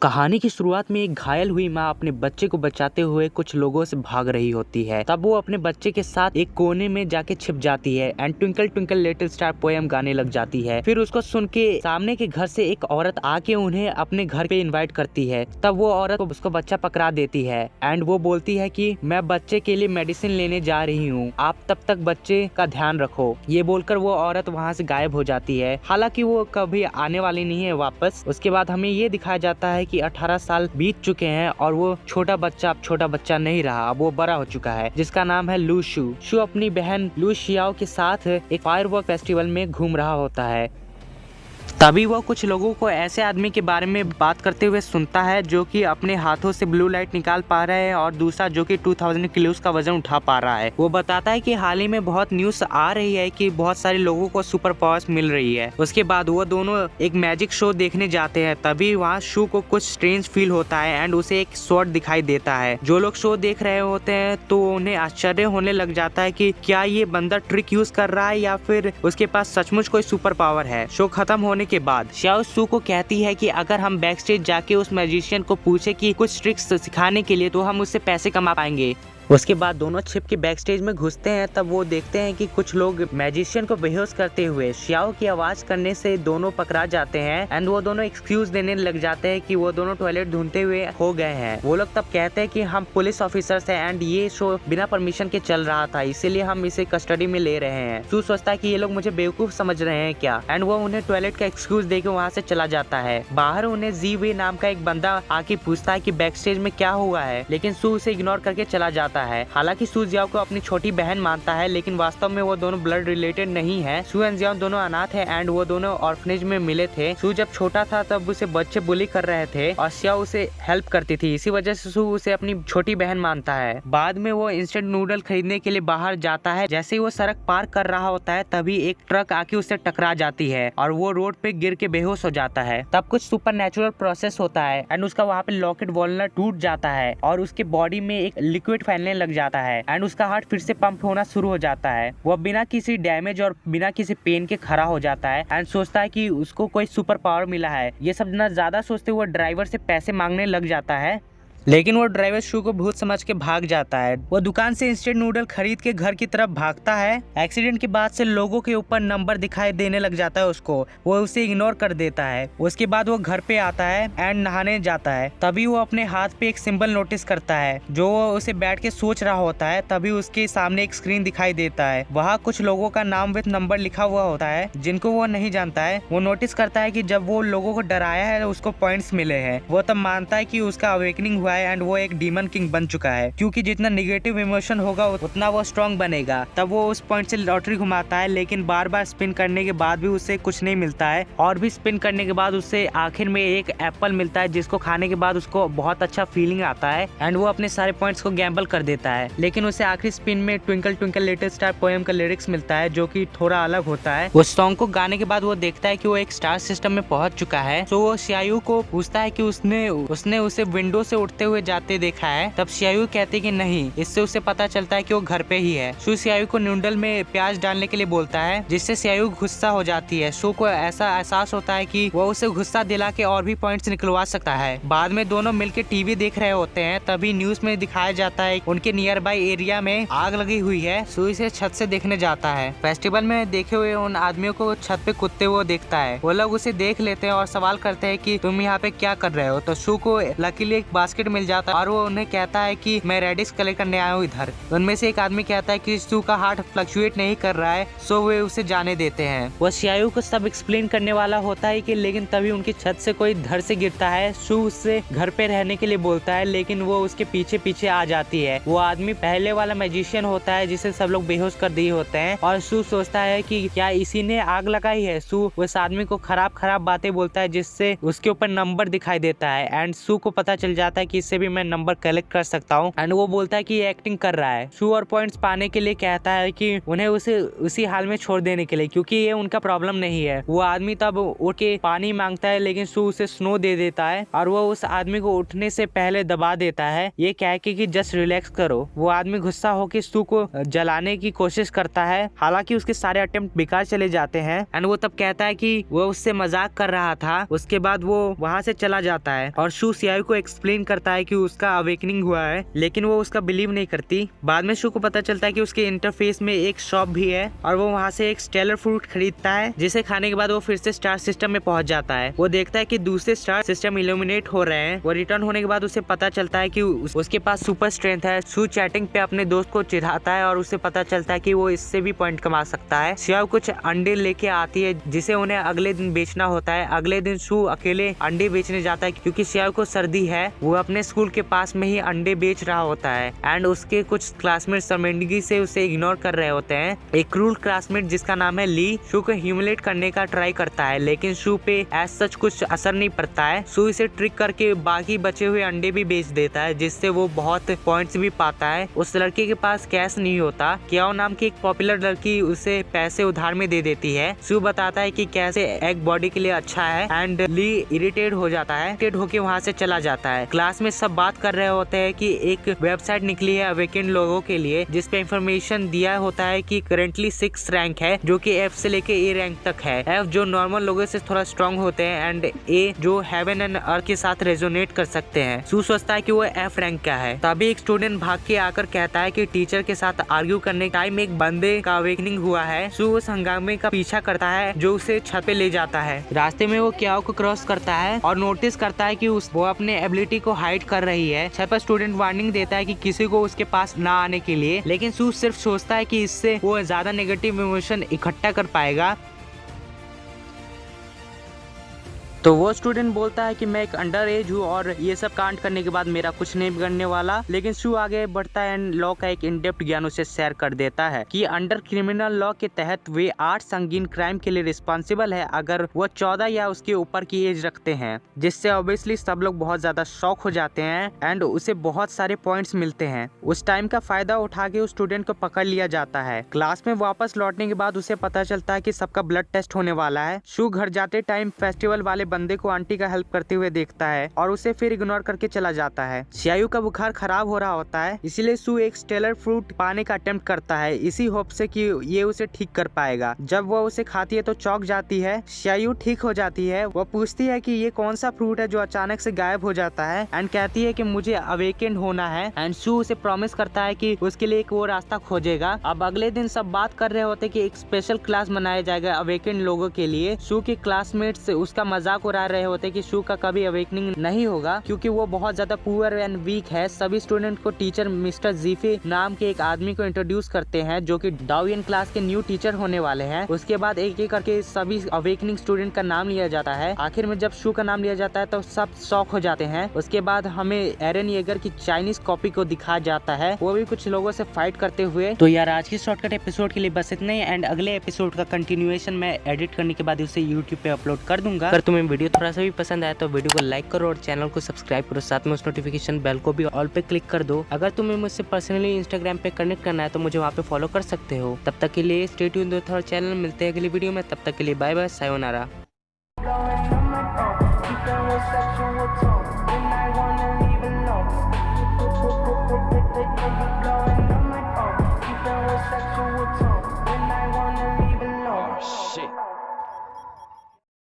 कहानी की शुरुआत में एक घायल हुई माँ अपने बच्चे को बचाते हुए कुछ लोगों से भाग रही होती है। तब वो अपने बच्चे के साथ एक कोने में जाके छिप जाती है and twinkle twinkle little star poem गाने लग जाती है। फिर उसको सुन के सामने के घर से एक औरत आके उन्हें अपने घर पे इनवाइट करती है। तब वो औरत उसको बच्चा पकड़ा देती है एंड वो बोलती है कि मैं बच्चे के लिए मेडिसिन लेने जा रही हूँ, आप तब तक बच्चे का ध्यान रखो। ये बोलकर वो औरत वहाँ से गायब हो जाती है। हालांकि वो कभी आने वाली नहीं है वापस। उसके बाद हमें ये दिखाया जाता है कि 18 साल बीत चुके हैं और वो छोटा बच्चा अब छोटा बच्चा नहीं रहा, अब वो बड़ा हो चुका है, जिसका नाम है लू शू। शू अपनी बहन लू शियाओ के साथ एक फायरवर्क फेस्टिवल में घूम रहा होता है। तभी वो कुछ लोगों को ऐसे आदमी के बारे में बात करते हुए सुनता है जो कि अपने हाथों से ब्लू लाइट निकाल पा रहे हैं और दूसरा जो कि 2000 किलोस का वजन उठा पा रहा है। वो बताता है कि हाल ही में बहुत न्यूज आ रही है कि बहुत सारे लोगों को सुपर पावर्स मिल रही है। उसके बाद वो दोनों एक मैजिक शो देखने जाते हैं। तभी वहाँ शू को कुछ स्ट्रेंज फील होता है एंड उसे एक स्वॉर्ड दिखाई देता है। जो लोग शो देख रहे होते हैं तो उन्हें आश्चर्य होने लग जाता है कि क्या ये बंदा ट्रिक यूज कर रहा है या फिर उसके पास सचमुच कोई सुपर पावर है। शो खत्म होने के बाद शाओ शू को कहती है कि अगर हम बैक स्टेज जाके उस मैजिशियन को पूछे कि कुछ ट्रिक्स सिखाने के लिए तो हम उससे पैसे कमा पाएंगे। उसके बाद दोनों छिप के बैक स्टेज में घुसते हैं। तब वो देखते हैं कि कुछ लोग मैजिशियन को बेहोश करते हुए श्याओ की आवाज करने से दोनों पकड़ा जाते हैं एंड वो दोनों एक्सक्यूज देने लग जाते हैं कि वो दोनों टॉयलेट ढूंढते हुए हो गए हैं। वो लोग तब कहते हैं कि हम पुलिस ऑफिसर्स हैं एंड ये शो बिना परमिशन के चल रहा था, इसीलिए हम इसे कस्टडी में ले रहे हैं। शू सोचता है कि ये लोग मुझे बेवकूफ समझ रहे हैं क्या, एंड वो उन्हें टॉयलेट का एक्सक्यूज देके वहाँ से चला जाता है। बाहर उन्हें जी वे नाम का एक बंदा आके पूछता है कि बैक स्टेज में क्या हुआ है, लेकिन शू उसे इग्नोर करके चला जाता है। हालांकि शू जियाओ को अपनी छोटी बहन मानता है, लेकिन वास्तव में वो दोनों ब्लड रिलेटेड नहीं है। शू एंड जियाओ दोनों अनाथ है एंड वो दोनों ऑर्फनेज में मिले थे। शू जब छोटा था तब उसे बच्चे बुली कर रहे थे और जियाओ उसे हेल्प करती थी, इसी वजह से शू उसे अपनी छोटी बहन मानता है। बाद में वो इंस्टेंट नूडल खरीदने के लिए बाहर जाता है। जैसे ही वो सड़क पार कर रहा होता है तभी एक ट्रक आके उससे टकरा जाती है और वो रोड पे गिर के बेहोश हो जाता है। तब कुछ सुपर नेचुरल प्रोसेस होता है एंड उसका वहाँ पे लॉकेट वॉलनट टूट जाता है और उसके बॉडी में एक लिक्विड फैलने लग जाता है एंड उसका हार्ट फिर से पंप होना शुरू हो जाता है। वो बिना किसी डैमेज और बिना किसी पेन के खड़ा हो जाता है एंड सोचता है कि उसको कोई सुपर पावर मिला है। ये सब ना ज्यादा सोचते हुए ड्राइवर से पैसे मांगने लग जाता है, लेकिन वो ड्राइवर शू को भूत समझ के भाग जाता है। वो दुकान से इंस्टेंट नूडल खरीद के घर की तरफ भागता है। एक्सीडेंट के बाद से लोगों के ऊपर नंबर दिखाई देने लग जाता है उसको, वो उसे इग्नोर कर देता है। उसके बाद वो घर पे आता है एंड नहाने जाता है। तभी वो अपने हाथ पे एक सिंबल नोटिस करता है जो वो उसे बैठ के सोच रहा होता है। तभी उसके सामने एक स्क्रीन दिखाई देता है, वहाँ कुछ लोगों का नाम विद नंबर लिखा हुआ होता है जिनको वो नहीं जानता है। वो नोटिस करता है कि जब वो लोगों को डराया है उसको पॉइंट्स मिले हैं। वो तब मानता है कि उसका अवेकनिंग हुआ एंड वो एक डीमन किंग बन चुका है, क्योंकि जितना नेगेटिव इमोशन होगा उतना वो स्ट्रॉन्ग बनेगा। तब वो उस पॉइंट से लॉटरी घुमाता है, लेकिन बार बार स्पिन करने के बाद भी उसे कुछ नहीं मिलता है और भी स्पिन करने के बाद उससे आखिर में एक एप्पल मिलता है जिसको खाने के बाद उसको बहुत अच्छा फीलिंग आता है एंड वो अपने सारे पॉइंट्स को गैम्बल कर देता है। लेकिन उसे आखिरी स्पिन में twinkle twinkle little star poem का लिरिक्स मिलता है जो कि थोड़ा अलग होता है। उस सॉन्ग को गाने के बाद वो देखता है कि वो एक स्टार सिस्टम में पहुंच चुका है। तो वो शियायू को पूछता है कि उसने उसे विंडो से उठते हुए जाते देखा है। तब शियायू कहती कि नहीं, इससे उसे पता चलता है कि वो घर पे ही है। शू शियायू को नूडल में प्याज डालने के लिए बोलता है, जिससे शियायू गुस्सा हो जाती है। शू को ऐसा एहसास होता है कि वो उसे गुस्सा दिला के और भी पॉइंट्स निकलवा सकता है। बाद में दोनों मिलकर टीवी देख रहे होते हैं। तभी न्यूज में दिखाया जाता है उनके नियर बाई एरिया में आग लगी हुई है। शू इसे छत से देखने जाता है। फेस्टिवल में देखे हुए उन आदमियों को छत पे कूदते हुए देखता है। वो लोग उसे देख लेते हैं और सवाल करते हैं कि तुम यहाँ पे क्या कर रहे हो। तो शू को लकीली एक बास्केट मिल जाता है और वो उन्हें कहता है कि मैं रेडिस कलेक्ट करने आया हूँ इधर। उनमें से एक आदमी कहता है कि शू का हार्ट फ्लक्चुएट नहीं कर रहा है, सो वे उसे जाने देते हैं। वो शियायू को सब एक्सप्लेन करने वाला होता है कि लेकिन तभी उनकी छत से कोई धड़ से गिरता है। शू उससे घर पे रहने के लिए बोलता है, लेकिन वो उसके पीछे पीछे आ जाती है। वो आदमी पहले वाला मैजिशियन होता है जिसे सब लोग बेहोश कर दिए होते हैं और शू सोचता है कि क्या इसी ने आग लगाई है। शू उस आदमी को खराब खराब बातें बोलता है जिससे उसके ऊपर नंबर दिखाई देता है एंड शू को पता चल जाता है कि इससे भी मैं नंबर कलेक्ट कर सकता हूँ। एंड वो बोलता है कि ये एक्टिंग कर रहा है। शू और पॉइंट्स पाने के लिए कहता है कि उन्हें उसे उसी हाल में छोड़ देने के लिए, क्योंकि ये उनका प्रॉब्लम नहीं है। वो आदमी तब उठ के पानी मांगता है, लेकिन शू उसे स्नो दे देता है और वो उस आदमी को उठने से पहले दबा देता है, ये कह के कि जस्ट रिलैक्स करो। वो आदमी गुस्सा होकर शू को जलाने की कोशिश करता है, हालांकि उसके सारे अटेम्प्ट बेकार चले जाते हैं। एंड वो तब कहता है कि वो उससे मजाक कर रहा था। उसके बाद वो वहाँ से चला जाता है और शू सियायू को एक्सप्लेन करता है कि उसका अवेकनिंग हुआ है, लेकिन वो उसका बिलीव नहीं करती। बाद में शू को पता चलता है कि उसके इंटरफेस में एक शॉप भी है और वो वहाँ से एक स्टेलर फ्रूट खरीदता है, जिसे खाने के बाद वो फिर से स्टार सिस्टम में पहुंच जाता है। वो देखता है कि दूसरे स्टार सिस्टम इल्यूमिनेट हो रहे हैं। वो रिटर्न होने के बाद उसे पता चलता है कि उसके पास सुपर स्ट्रेंथ है। शू चैटिंग पे अपने दोस्त को चिढ़ाता है और उसे पता चलता है कि वो इससे भी पॉइंट कमा सकता है। सियाओ कुछ अंडे लेके आती है जिसे उन्हें अगले दिन बेचना होता है। अगले दिन शू अकेले अंडे बेचने जाता है क्योंकि सियाओ को सर्दी है। वो अपने स्कूल के पास में ही अंडे बेच रहा होता है एंड उसके कुछ क्लासमेट शर्मिंदगी से उसे इग्नोर कर रहे होते हैं। एक क्रूल क्लासमेट जिसका नाम है ली शू को ह्यूमिलेट करने का ट्राई करता है, लेकिन शू पे एज सच कुछ असर नहीं पड़ता है। शू इसे ट्रिक करके बाकी बचे हुए अंडे भी बेच देता है, जिससे वो बहुत पॉइंट्स भी पाता है। उस लड़के के पास कैश नहीं होता। क्याओ नाम की एक पॉपुलर लड़की उसे पैसे उधार में दे देती है। शू बताता है कि कैसे एग बॉडी के लिए अच्छा है एंड ली इरिटेट हो जाता है। इरिटेट होके वहाँ से चला जाता है। क्लास में सब बात कर रहे होते हैं कि एक वेबसाइट निकली है अवेकेंड लोगों के लिए, जिसपे इंफॉर्मेशन दिया होता है कि करेंटली 6 रैंक है, जो कि F से लेके A रैंक तक है। F जो नॉर्मल लोगों से थोड़ा स्ट्रॉन्ग होते हैं एंड A जो हेवन एंड अर्थ के साथ रेजोनेट कर सकते हैं। शू सोचता है कि वो F रैंक का है। तभी एक स्टूडेंट भाग के आकर कहता है कि टीचर के साथ आर्ग्यू करने टाइम एक बंदे का अवेकनिंग हुआ है। शू उस हंगामे का पीछा करता है जो उसे छत पे ले जाता है। रास्ते में वो क्याओ को क्रॉस करता है और नोटिस करता है कि वो अपने एबिलिटी को हाइड कर रही है। छत पर स्टूडेंट वार्निंग देता है कि किसी को उसके पास ना आने के लिए, लेकिन शू सिर्फ सोचता है कि इससे वो ज्यादा नेगेटिव इमोशन इकट्ठा कर पाएगा। तो वो स्टूडेंट बोलता है कि मैं एक अंडर एज हूँ और ये सब कांड करने के बाद मेरा कुछ नहीं बिगड़ने वाला, लेकिन शू आगे बढ़ता है एंड लॉ का एक इनडेप्थ ज्ञान उसे शेयर कर देता है कि अंडर क्रिमिनल लॉ के तहत वे 8 संगीन क्राइम के लिए रिस्पॉन्सिबल है अगर वो 14 या उसके ऊपर की एज रखते हैं, जिससे ऑब्वियसली सब लोग बहुत ज्यादा शॉक हो जाते हैं एंड उसे बहुत सारे पॉइंट्स मिलते हैं। उस टाइम का फायदा उठा के उस स्टूडेंट को पकड़ लिया जाता है। क्लास में वापस लौटने के बाद उसे पता चलता है कि सबका ब्लड टेस्ट होने वाला है। शू घर जाते टाइम फेस्टिवल वाले बंदे को आंटी का हेल्प करते हुए देखता है और उसे फिर इग्नोर करके चला जाता है। सियायू का बुखार खराब हो रहा होता है, इसीलिए शू एक स्टेलर फ्रूट पाने का अटेम्प्ट करता है, इसी होप से कि ये उसे ठीक कर पाएगा। जब वो उसे खाती है तो चौंक जाती है। सियायू ठीक हो जाती है। वो पूछती है कि ये कौन सा फ्रूट है जो अचानक से गायब हो जाता है एंड कहती है कि मुझे अवेकेंड होना है एंड शू उसे प्रॉमिस करता है कि उसके लिए एक वो रास्ता खोजेगा। अब अगले दिन सब बात कर रहे होते कि एक स्पेशल क्लास मनाया जाएगा अवेकेंड लोगों के लिए। शू के क्लासमेट्स उसका मजाक उड़ा रहे होते कि शू का कभी अवेकनिंग नहीं होगा क्योंकि वो बहुत ज्यादा पुअर एंड वीक है। सभी स्टूडेंट को टीचर मिस्टर जीफे नाम के एक आदमी को इंट्रोड्यूस करते हैं जो कि डावियन क्लास के न्यू टीचर होने वाले हैं। उसके बाद एक एक करके सभी अवेकनिंग स्टूडेंट का नाम लिया जाता है। आखिर में जब शू का नाम लिया जाता है तो सब शॉक हो जाते हैं। उसके बाद हमें एरन येगर की चाइनीज कॉपी को दिखाया जाता है, वो भी कुछ लोगों से फाइट करते हुए। तो यार आज की शॉर्टकट एपिसोड के लिए बस इतना ही एंड अगले एपिसोड का कंटिन्यूएशन मैं एडिट करने के बाद उसे यूट्यूब पे अपलोड कर दूंगा। अगर तुम्हें वीडियो थोड़ा सा भी पसंद आया तो वीडियो को लाइक करो और चैनल को सब्सक्राइब करो, साथ में उस नोटिफिकेशन बेल को भी ऑल पे क्लिक कर दो। अगर तुम्हें मुझसे पर्सनली इंस्टाग्राम पे कनेक्ट करना है तो मुझे वहाँ पे फॉलो कर सकते हो। तब तक के लिए stay tuned with our channel. मिलते हैं अगली वीडियो में, तब तक के लिए बाय बाय, सायोनारा।